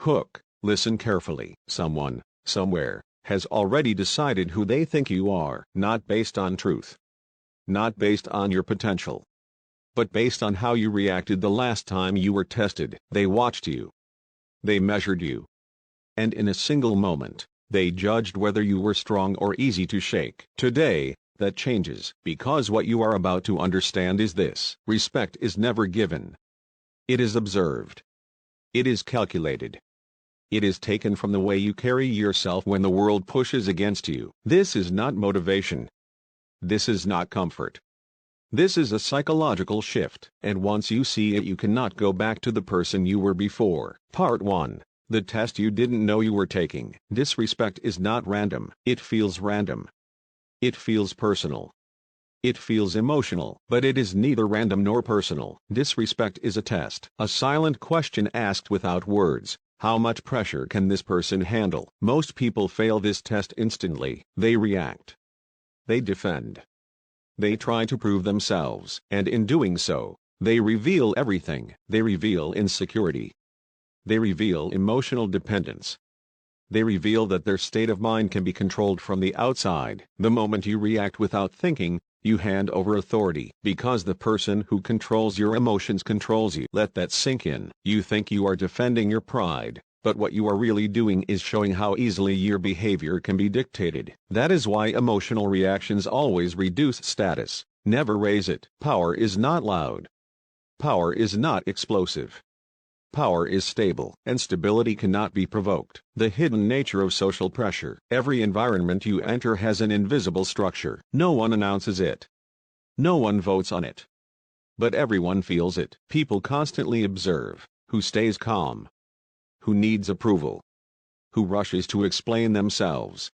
Hook, listen carefully. Someone, somewhere, has already decided who they think you are, not based on truth, not based on your potential, but based on how you reacted the last time you were tested. They watched you. They measured you. And in a single moment, they judged whether you were strong or easy to shake. Today, that changes, because what you are about to understand is this: respect is never given. It is observed. It is calculated. It is taken from the way you carry yourself when the world pushes against you. This is not motivation. This is not comfort. This is a psychological shift, and once you see it, you cannot go back to the person you were before. Part 1. The test you didn't know you were taking. Disrespect is not random. It feels random. It feels personal. It feels emotional, but it is neither random nor personal. Disrespect is a test, a silent question asked without words. How much pressure can this person handle? Most people fail this test instantly. They react. They defend. They try to prove themselves, and in doing so, they reveal everything. They reveal insecurity. They reveal emotional dependence. They reveal that their state of mind can be controlled from the outside. The moment you react without thinking, you hand over authority, because the person who controls your emotions controls you. Let that sink in. You think you are defending your pride, but what you are really doing is showing how easily your behavior can be dictated. That is why emotional reactions always reduce status, never raise it. Power is not loud. Power is not explosive. Power is stable, and stability cannot be provoked. The hidden nature of social pressure. Every environment you enter has an invisible structure. No one announces it. No one votes on it. But everyone feels it. People constantly observe who stays calm, who needs approval, who rushes to explain themselves,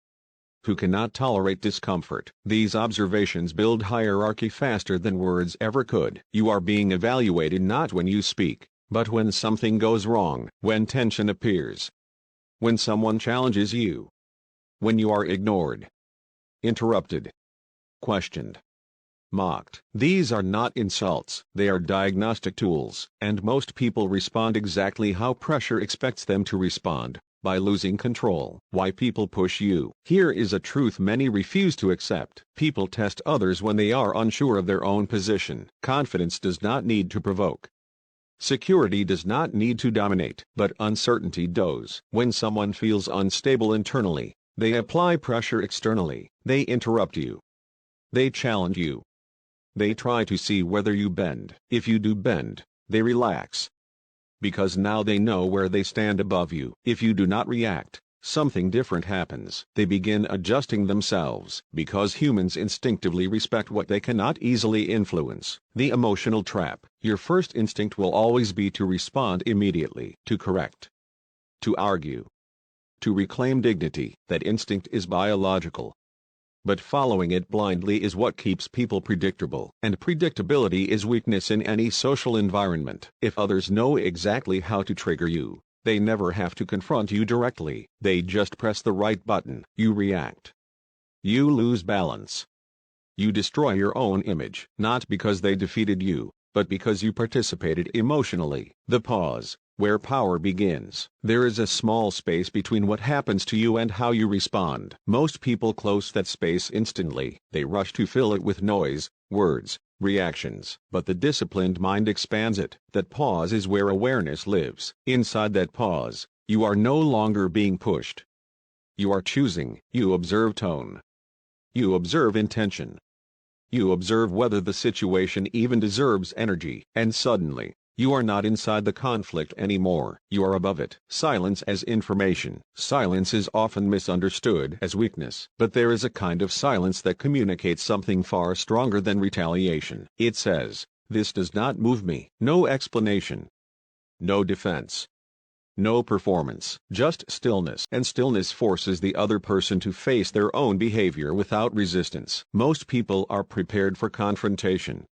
who cannot tolerate discomfort. These observations build hierarchy faster than words ever could. You are being evaluated not when you speak, but when something goes wrong, when tension appears, when someone challenges you, when you are ignored, interrupted, questioned, mocked. These are not insults, they are diagnostic tools, and most people respond exactly how pressure expects them to respond, by losing control. Why people push you. Here is a truth many refuse to accept. People test others when they are unsure of their own position. Confidence does not need to provoke. Security does not need to dominate, but uncertainty does. When someone feels unstable internally, they apply pressure externally. They interrupt you. They challenge you. They try to see whether you bend. If you do bend, they relax, because now they know where they stand above you. If you do not react, something different happens. They begin adjusting themselves, because humans instinctively respect what they cannot easily influence. The emotional trap. Your first instinct will always be to respond immediately, to correct, to argue, to reclaim dignity. That instinct is biological. But following it blindly is what keeps people predictable. And predictability is weakness in any social environment. If others know exactly how to trigger you, they never have to confront you directly. They just press the right button. You react. You lose balance. You destroy your own image, not because they defeated you, but because you participated emotionally. The pause, where power begins. There is a small space between what happens to you and how you respond. Most people close that space instantly. They rush to fill it with noise, words, reactions. But the disciplined mind expands it. That pause is where awareness lives. Inside that pause, you are no longer being pushed. You are choosing. You observe tone. You observe intention. You observe whether the situation even deserves energy. And suddenly, you are not inside the conflict anymore. You are above it. Silence as information. Silence is often misunderstood as weakness. But there is a kind of silence that communicates something far stronger than retaliation. It says, "This does not move me." No explanation. No defense. No performance. Just stillness. And stillness forces the other person to face their own behavior without resistance. Most people are prepared for confrontation.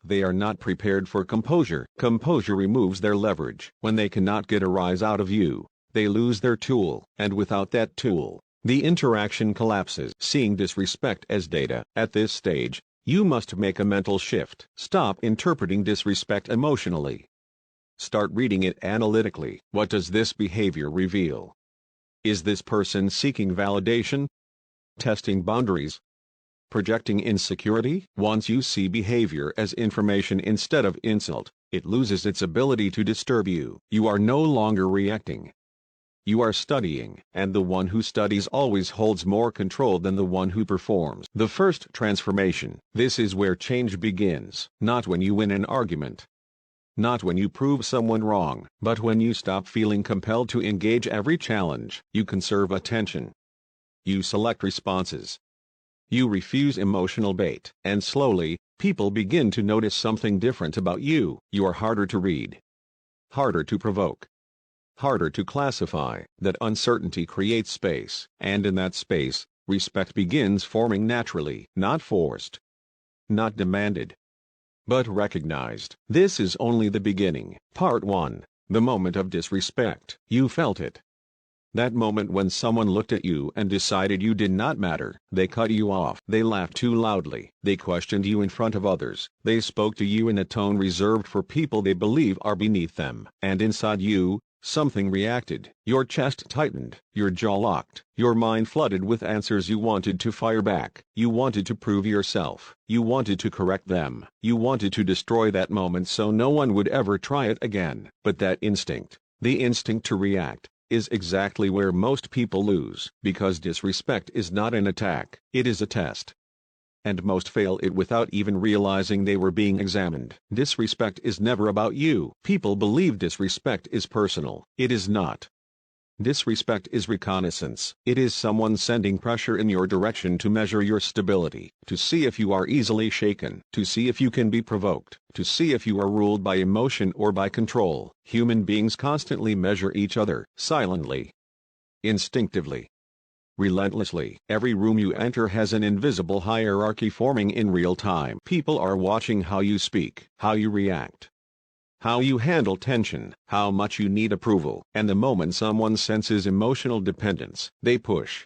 They are not prepared for composure. Composure removes their leverage. When they cannot get a rise out of you, they lose their tool. And without that tool, the interaction collapses. Seeing disrespect as data. At this stage, you must make a mental shift. Stop interpreting disrespect emotionally. Start reading it analytically. What does this behavior reveal? Is this person seeking validation? Testing boundaries? Projecting insecurity? Once you see behavior as information instead of insult, it loses its ability to disturb you. You are no longer reacting. You are studying, and the one who studies always holds more control than the one who performs. The first transformation. This is where change begins, not when you win an argument, not when you prove someone wrong, but when you stop feeling compelled to engage every challenge. You conserve attention. You select responses. You refuse emotional bait, and slowly, people begin to notice something different about you. You are harder to read, harder to provoke, harder to classify. That uncertainty creates space, and in that space, respect begins forming naturally, not forced, not demanded, but recognized. This is only the beginning. Part 1. The moment of disrespect. You felt it. That moment when someone looked at you and decided you did not matter. They cut you off. They laughed too loudly. They questioned you in front of others. They spoke to you in a tone reserved for people they believe are beneath them. And inside you, something reacted. Your chest tightened, your jaw locked, your mind flooded with answers. You wanted to fire back. You wanted to prove yourself. You wanted to correct them. You wanted to destroy that moment so no one would ever try it again. But that instinct, the instinct to react, is exactly where most people lose, because disrespect is not an attack, it is a test. And most fail it without even realizing they were being examined. Disrespect is never about you. People believe disrespect is personal. It is not. Disrespect is reconnaissance. It is someone sending pressure in your direction to measure your stability, to see if you are easily shaken, to see if you can be provoked, to see if you are ruled by emotion or by control. Human beings constantly measure each other, silently, instinctively, relentlessly. Every room you enter has an invisible hierarchy forming in real time. People are watching how you speak, how you react, how you handle tension, how much you need approval. And the moment someone senses emotional dependence, they push.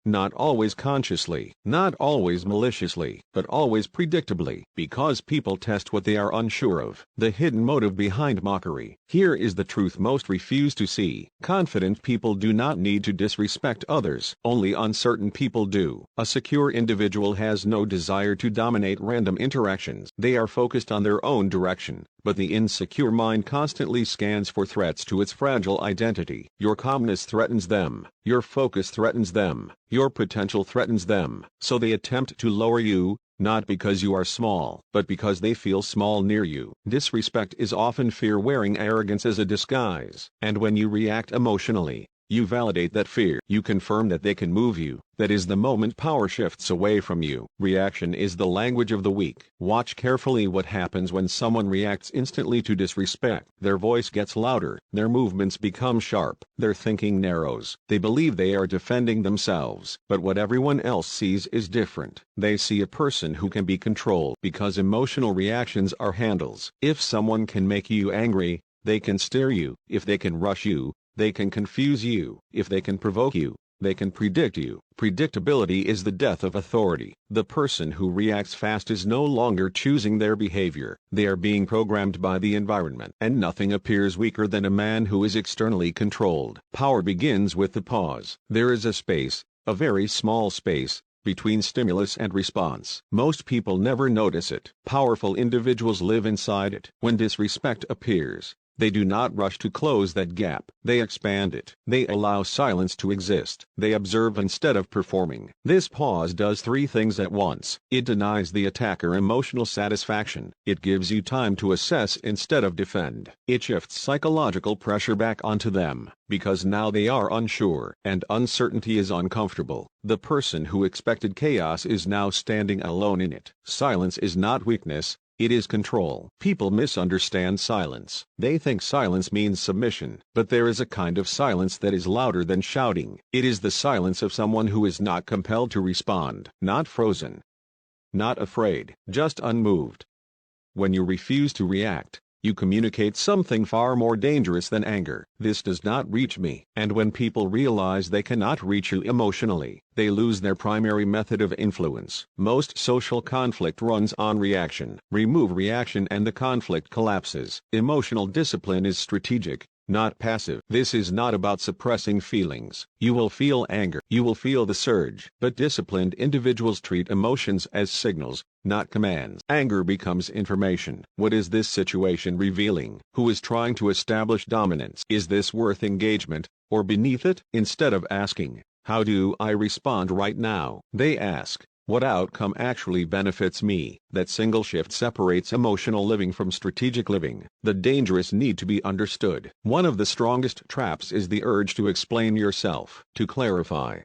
Not always consciously, not always maliciously, but always predictably, because people test what they are unsure of, the hidden motive behind mockery. Here is the truth most refuse to see. Confident people do not need to disrespect others. Only uncertain people do. A secure individual has no desire to dominate random interactions. They are focused on their own direction. But the insecure mind constantly scans for threats to its fragile identity. Your calmness threatens them. Your focus threatens them. Your potential threatens them. So they attempt to lower you, not because you are small, but because they feel small near you. Disrespect is often fear wearing arrogance as a disguise. And when you react emotionally, you validate that fear. You confirm that they can move you. That is the moment power shifts away from you. Reaction is the language of the weak. Watch carefully what happens when someone reacts instantly to disrespect. Their voice gets louder. Their movements become sharp. Their thinking narrows. They believe they are defending themselves. But what everyone else sees is different. They see a person who can be controlled, because emotional reactions are handles. If someone can make you angry, they can steer you. If they can rush you, they can confuse you. If they can provoke you, they can predict you. Predictability is the death of authority. The person who reacts fast is no longer choosing their behavior. They are being programmed by the environment. And nothing appears weaker than a man who is externally controlled. Power begins with the pause. There is a space, a very small space, between stimulus and response. Most people never notice it. Powerful individuals live inside it. When disrespect appears, they do not rush to close that gap. They expand it. They allow silence to exist. They observe instead of performing. This pause does three things at once. It denies the attacker emotional satisfaction. It gives you time to assess instead of defend. It shifts psychological pressure back onto them, because now they are unsure, and uncertainty is uncomfortable. The person who expected chaos is now standing alone in it. Silence is not weakness. It is control. People misunderstand silence. They think silence means submission, but there is a kind of silence that is louder than shouting. It is the silence of someone who is not compelled to respond, not frozen, not afraid, just unmoved. When you refuse to react, You communicate something far more dangerous than anger. This does not reach me. And when people realize they cannot reach you emotionally, they lose their primary method of influence. Most social conflict runs on reaction. Remove reaction and the conflict collapses. Emotional discipline is strategic, not passive. This is not about suppressing feelings. You will feel anger. You will feel the surge. But disciplined individuals treat emotions as signals, not commands. Anger becomes information. What is this situation revealing? Who is trying to establish dominance? Is this worth engagement, or beneath it? Instead of asking, how do I respond right now? They ask, what outcome actually benefits me? That single shift separates emotional living from strategic living. The dangerous need to be understood. One of the strongest traps is the urge to explain yourself, to clarify,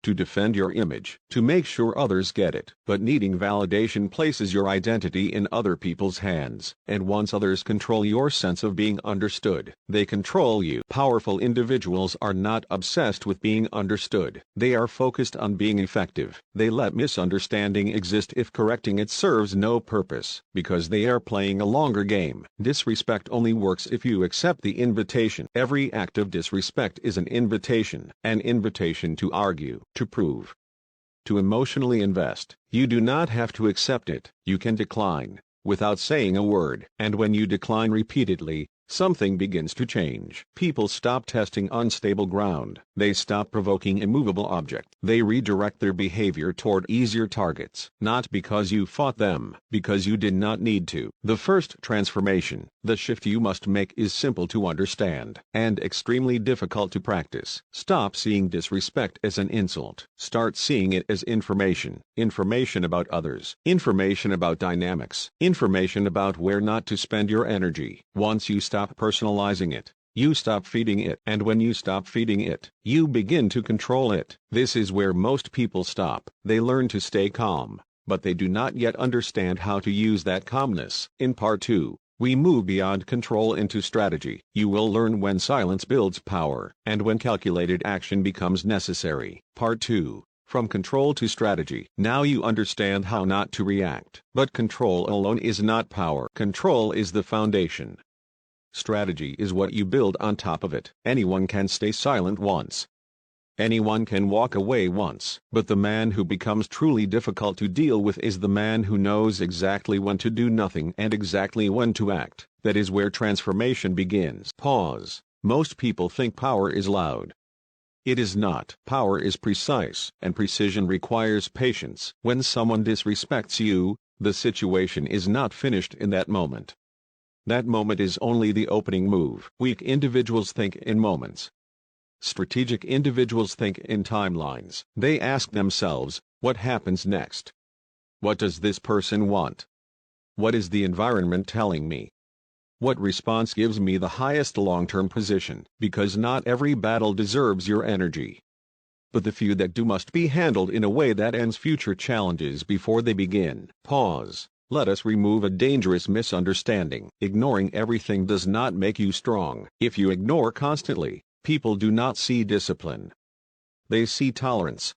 to defend your image, to make sure others get it. But needing validation places your identity in other people's hands. And once others control your sense of being understood, they control you. Powerful individuals are not obsessed with being understood. They are focused on being effective. They let misunderstanding exist if correcting it serves no purpose, because they are playing a longer game. Disrespect only works if you accept the invitation. Every act of disrespect is an invitation to argue, to prove, to emotionally invest. You do not have to accept it. You can decline, without saying a word. And when you decline repeatedly, something begins to change. People stop testing unstable ground. They stop provoking immovable objects. They redirect their behavior toward easier targets. Not because you fought them, because you did not need to. The first transformation, the shift you must make, is simple to understand and extremely difficult to practice. Stop seeing disrespect as an insult. Start seeing it as information. Information about others. Information about dynamics. Information about where not to spend your energy. Once you stop personalizing it, you stop feeding it. And when you stop feeding it, you begin to control it. This is where most people stop. They learn to stay calm, but they do not yet understand how to use that calmness. In part 2, we move beyond control into strategy. You will learn when silence builds power, and when calculated action becomes necessary. Part 2. From control to strategy. Now you understand how not to react. But control alone is not power. Control is the foundation. Strategy is what you build on top of it. Anyone can stay silent once. Anyone can walk away once. But the man who becomes truly difficult to deal with is the man who knows exactly when to do nothing and exactly when to act. That is where transformation begins. Pause. Most people think power is loud. It is not. Power is precise, and precision requires patience. When someone disrespects you, the situation is not finished in that moment. That moment is only the opening move. Weak individuals think in moments. Strategic individuals think in timelines. They ask themselves, what happens next? What does this person want? What is the environment telling me? What response gives me the highest long-term position? Because not every battle deserves your energy. But the few that do must be handled in a way that ends future challenges before they begin. Pause. Let us remove a dangerous misunderstanding. Ignoring everything does not make you strong. If you ignore constantly, people do not see discipline. They see tolerance.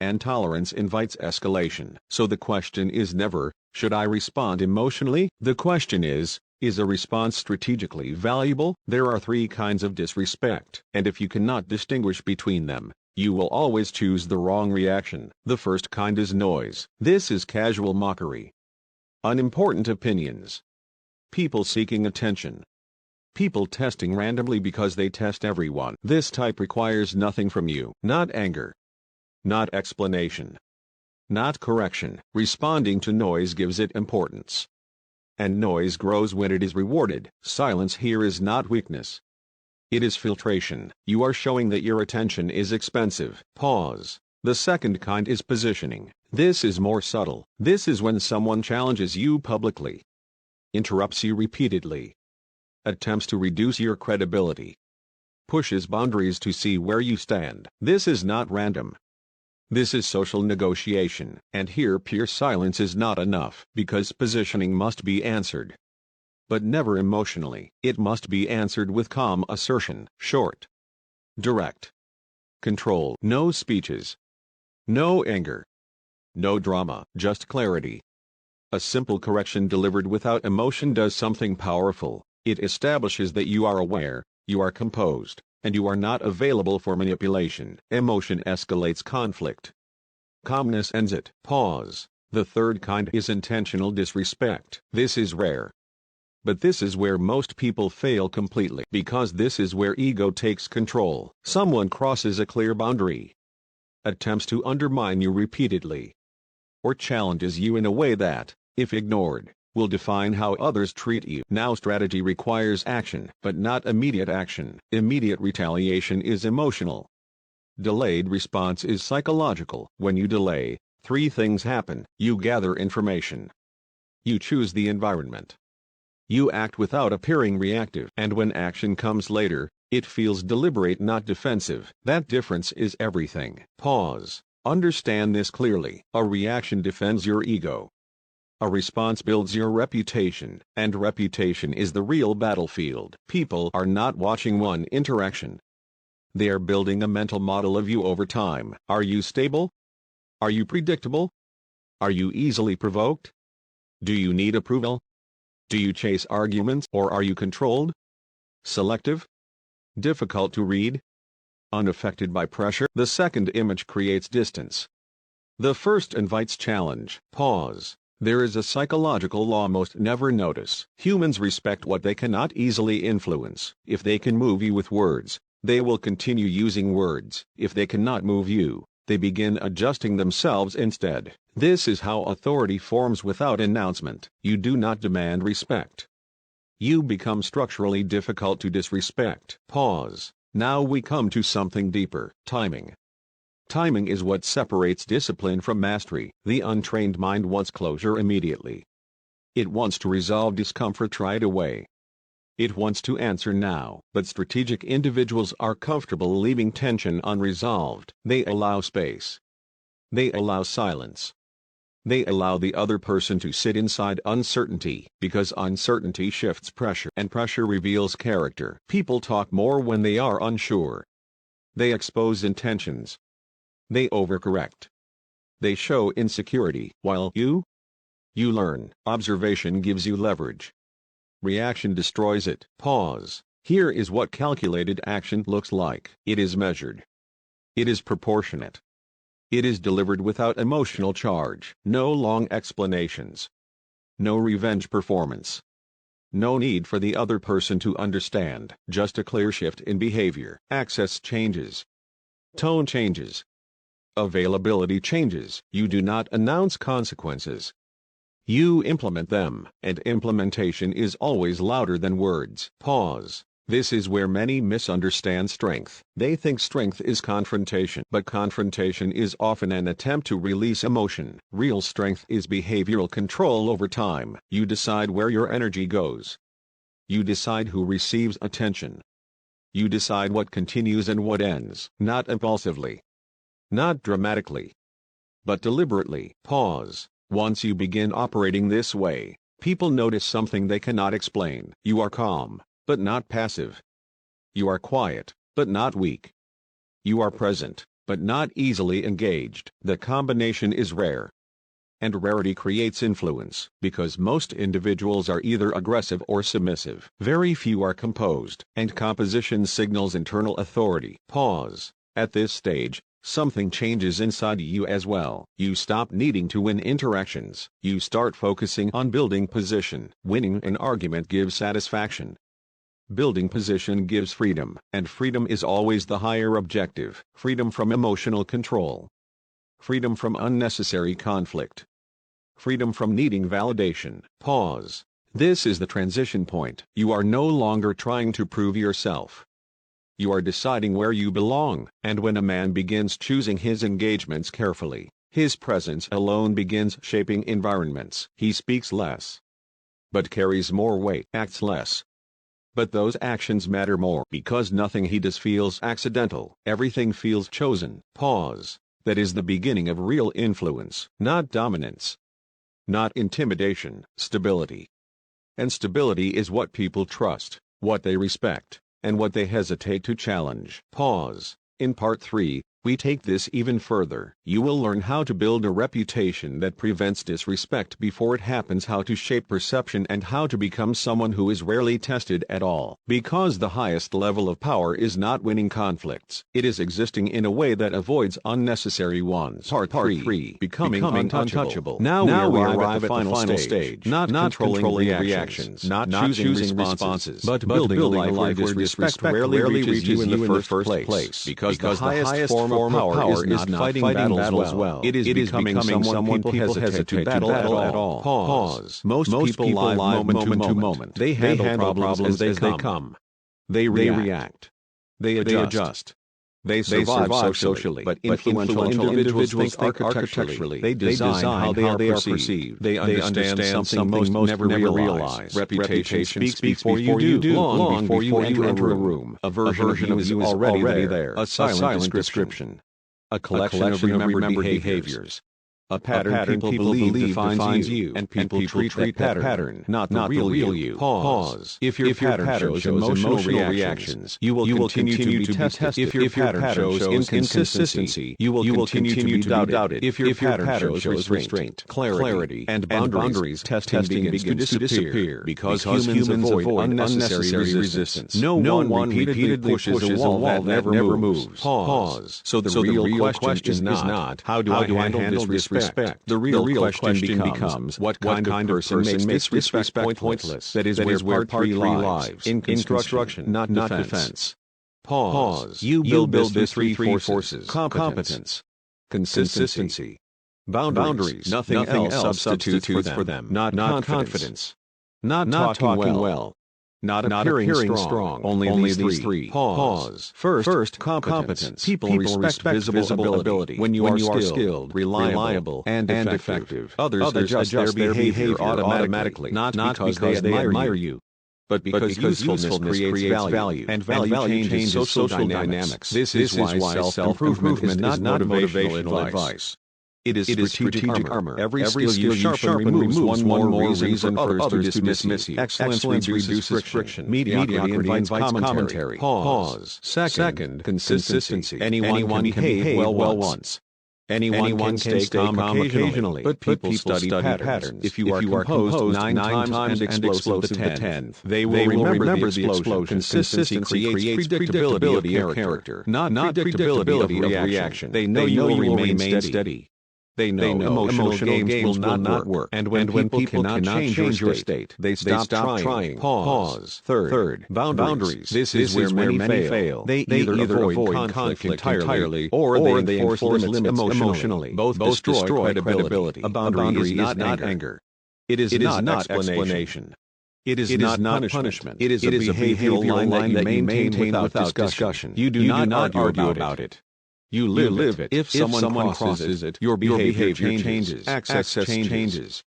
And tolerance invites escalation. So the question is never, should I respond emotionally? The question is a response strategically valuable? There are 3 kinds of disrespect, and if you cannot distinguish between them, you will always choose the wrong reaction. The first kind is noise. This is casual mockery. Unimportant opinions. People seeking attention. People testing randomly because they test everyone. This type requires nothing from you. Not anger. Not explanation. Not correction. Responding to noise gives it importance. And noise grows when it is rewarded. Silence here is not weakness. It is filtration. You are showing that your attention is expensive. Pause. The second kind is positioning. This is more subtle. This is when someone challenges you publicly, interrupts you repeatedly, attempts to reduce your credibility, pushes boundaries to see where you stand. This is not random. This is social negotiation. And here pure silence is not enough, because positioning must be answered. But never emotionally. It must be answered with calm assertion. Short. Direct. Control. No speeches. No anger. No drama. Just clarity. A simple correction delivered without emotion does something powerful. It establishes that you are aware, you are composed, and you are not available for manipulation. Emotion escalates conflict. Calmness ends it. Pause. The third kind is intentional disrespect. This is rare. But this is where most people fail completely, because this is where ego takes control. Someone crosses a clear boundary, attempts to undermine you repeatedly, or challenges you in a way that, if ignored, will define how others treat you. Now, strategy requires action, but not immediate action. Immediate retaliation is emotional. Delayed response is psychological. When you delay, three things happen. You gather information. You choose the environment. You act without appearing reactive. And when action comes later, it feels deliberate, not defensive. That difference is everything. Pause. Understand this clearly. A reaction defends your ego. A response builds your reputation, and reputation is the real battlefield. People are not watching one interaction. They are building a mental model of you over time. Are you stable? Are you predictable? Are you easily provoked? Do you need approval? Do you chase arguments, or are you controlled? Selective? Difficult to read? Unaffected by pressure? The second image creates distance. The first invites challenge. Pause. There is a psychological law most never notice. Humans respect what they cannot easily influence. If they can move you with words, they will continue using words. If they cannot move you, they begin adjusting themselves instead. This is how authority forms without announcement. You do not demand respect. You become structurally difficult to disrespect. Pause. Now we come to something deeper. Timing. Timing is what separates discipline from mastery. The untrained mind wants closure immediately. It wants to resolve discomfort right away. It wants to answer now. But strategic individuals are comfortable leaving tension unresolved. They allow space. They allow silence. They allow the other person to sit inside uncertainty, because uncertainty shifts pressure, and pressure reveals character. People talk more when they are unsure. They expose intentions. They overcorrect. They show insecurity, while you learn. Observation gives you leverage. Reaction destroys it. Pause. Here is what calculated action looks like. It is measured. It is proportionate. It is delivered without emotional charge. No long explanations. No revenge performance. No need for the other person to understand. Just a clear shift in behavior. Access changes. Tone changes. Availability changes. You do not announce consequences. You implement them, and implementation is always louder than words. Pause. This is where many misunderstand strength. They think strength is confrontation, but confrontation is often an attempt to release emotion. Real strength is behavioral control over time. You decide where your energy goes. You decide who receives attention. You decide what continues and what ends. Not impulsively. Not dramatically. But deliberately. Pause. Once you begin operating this way, people notice something they cannot explain. You are calm, but not passive. You are quiet, but not weak. You are present, but not easily engaged. The combination is rare. And rarity creates influence, because most individuals are either aggressive or submissive. Very few are composed, and composition signals internal authority. Pause. At this stage, something changes inside you as well. You stop needing to win interactions. You start focusing on building position. Winning an argument gives satisfaction. Building position gives freedom, and freedom is always the higher objective. Freedom from emotional control. Freedom from unnecessary conflict. Freedom from needing validation. Pause. This is the transition point. You are no longer trying to prove yourself. You are deciding where you belong, and when a man begins choosing his engagements carefully, his presence alone begins shaping environments. He speaks less, but carries more weight. Acts less, but those actions matter more, because nothing he does feels accidental. Everything feels chosen. Pause. That is the beginning of real influence, not dominance, not intimidation. Stability. And stability is what people trust, what they respect, and what they hesitate to challenge. Pause. In part 3, We take this even further. You will learn how to build a reputation that prevents disrespect before it happens, how to shape perception, and how to become someone who is rarely tested at all. Because the highest level of power is not winning conflicts. It is existing in a way that avoids unnecessary ones. Part 3. Becoming untouchable. Now we arrive at the final stage. Not controlling reactions, not choosing responses, but building a life where disrespect rarely reaches you in the first place. Because the highest form of power is not fighting battles well. It is becoming someone people hesitate to battle at all. Pause. Most people live moment to moment. They handle problems as they come. They react. They adjust. They survive socially, but influential individuals think architecturally. They design how they are perceived. They understand something most never realize. Reputation speaks before you do, long before you enter a room. A version of you is already there. A silent description. A collection of remembered behaviors. A pattern people believe defines you, and people treat that pattern, not the real you. Pause. If your pattern shows emotional reactions, you will continue to be tested. If your pattern shows inconsistency, you will continue to be doubted. If your pattern shows restraint, clarity, and boundaries, testing begins to disappear because humans avoid unnecessary resistance. No one repeatedly pushes a wall that never moves. Pause. So the real question is not how do I handle disrespect? The real question becomes what kind of person makes disrespect pointless? That is where part 3 lies. In construction, not defense. Pause. You build this three forces: competence, consistency, boundaries. Nothing else substitutes for them. Not confidence. Not talking well. Not appearing strong. Only these three. Pause. First, competence. People respect visible ability. When you are skilled, reliable, and effective, others adjust their behavior automatically. Not because they admire you, but because usefulness creates value, and value changes social dynamics. This is why self-improvement is not motivational advice. It is strategic armor. Every skill you sharpen removes one more reason for others to dismiss you. Excellence reduces friction. Mediocrity invites commentary. Pause. Second, consistency. Anyone can behave well once. Anyone can stay calm occasionally, but people study patterns. If you are composed 9 times and explosive the 10th, they will remember the explosion. Consistency creates predictability of character, not predictability of reaction. They know you will remain steady. They know emotional games will not work. And when people cannot change your state, they stop trying. Pause. Third, boundaries. This is where many fail. They either avoid conflict entirely, or they enforce limits emotionally. Both destroy credibility. A boundary is not anger. It is not explanation. It is not punishment. It is a behavioral line that you maintain without discussion. You do not argue about it. You live it. If someone crosses it, your behavior changes. Access changes.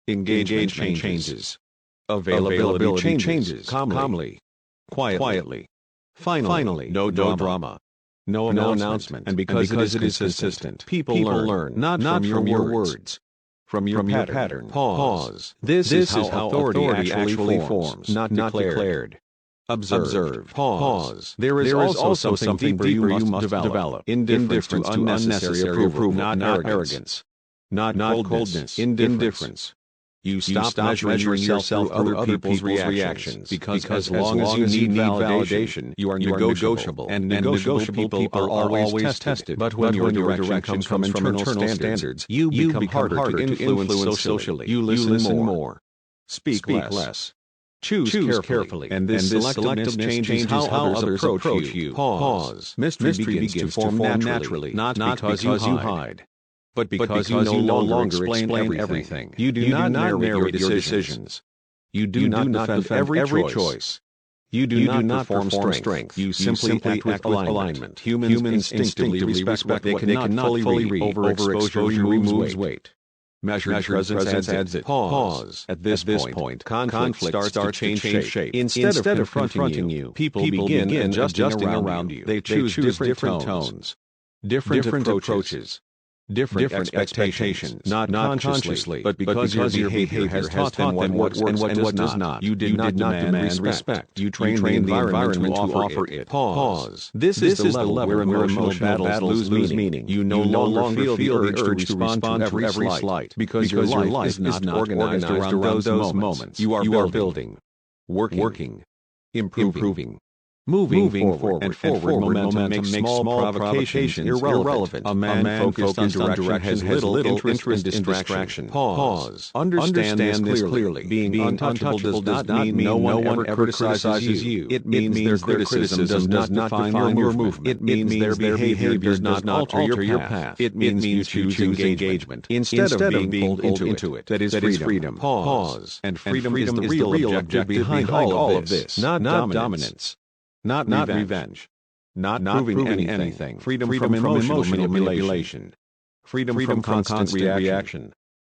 Engagement changes. Availability changes. Calmly. Quietly. Finally. No drama. No announcement. And because it is consistent, people learn. Not from your words. From your pattern. Pause. This is how authority actually forms. Not declared. Observe. Pause. There is also something deeper you must develop. Indifference to unnecessary approval, not arrogance. Not coldness. Indifference. You stop measuring yourself through other people's reactions, because as long as you need validation, you are negotiable, and negotiable people are always tested. But when your direction comes from internal standards, you become harder to influence socially. You listen more. Speak less. Choose carefully, and this selectiveness changes how others approach you. Pause. Mystery begins to form naturally, not because you hide, but because you no longer explain everything. You do not narrate your decisions. You do not defend every choice. You do not perform strength. You simply act with alignment. Humans instinctively respect what they cannot fully read. Overexposure removes weight. Measured presence adds it. Pause. At this point, conflict starts to change shape. Instead of confronting you, people begin adjusting around you. They choose different tones, different approaches. different expectations, not consciously, but because your behavior has taught them what works and what does not. You did not demand respect. You trained the environment to offer it. Pause. This is the level where emotional battles lose meaning. You no longer feel the urge to respond to every slight, because your life is not organized around those moments. You are building, working, improving. Moving forward and forward momentum makes small provocations irrelevant. A man focused on direction has little interest in distraction. Pause. Understand this clearly. Being untouchable does not mean no one ever criticizes you. It means their criticism does not define your movement. It means their behavior does not alter your path. It means you choose engagement instead of being pulled into it. That is freedom. Pause. And freedom is the real objective behind all of this. Not dominance. Not revenge. Not proving anything. Freedom from emotional manipulation. Freedom from constant reaction.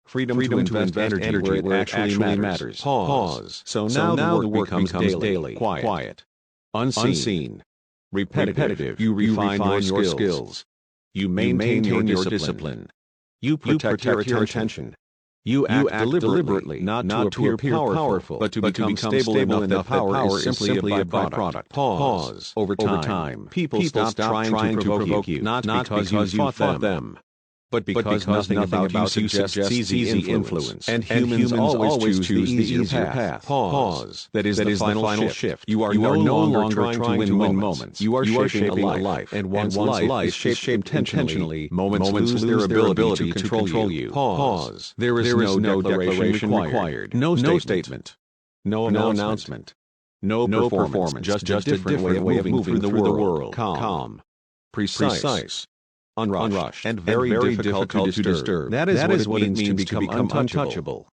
Freedom to invest energy where it actually matters. Pause. So now the work becomes daily, quiet, unseen, repetitive. You refine your skills. You maintain your discipline. You protect your attention. You act deliberately, not to appear powerful, but to become stable enough that power is simply a byproduct. Pause. Over time, people stop trying to provoke you, not because you fought them, but because nothing about you suggests easy influence. And humans always choose the easier path. Pause. That is the final shift. You are no longer trying to win moments. You are shaping a life. And once life is shaped intentionally, moments lose their ability to control you. Pause. There is no declaration required. No statement. No announcement. No performance. Just a different way of moving through the world. Calm. Precise. Unrushed, and very difficult to disturb. That is what it means to become untouchable.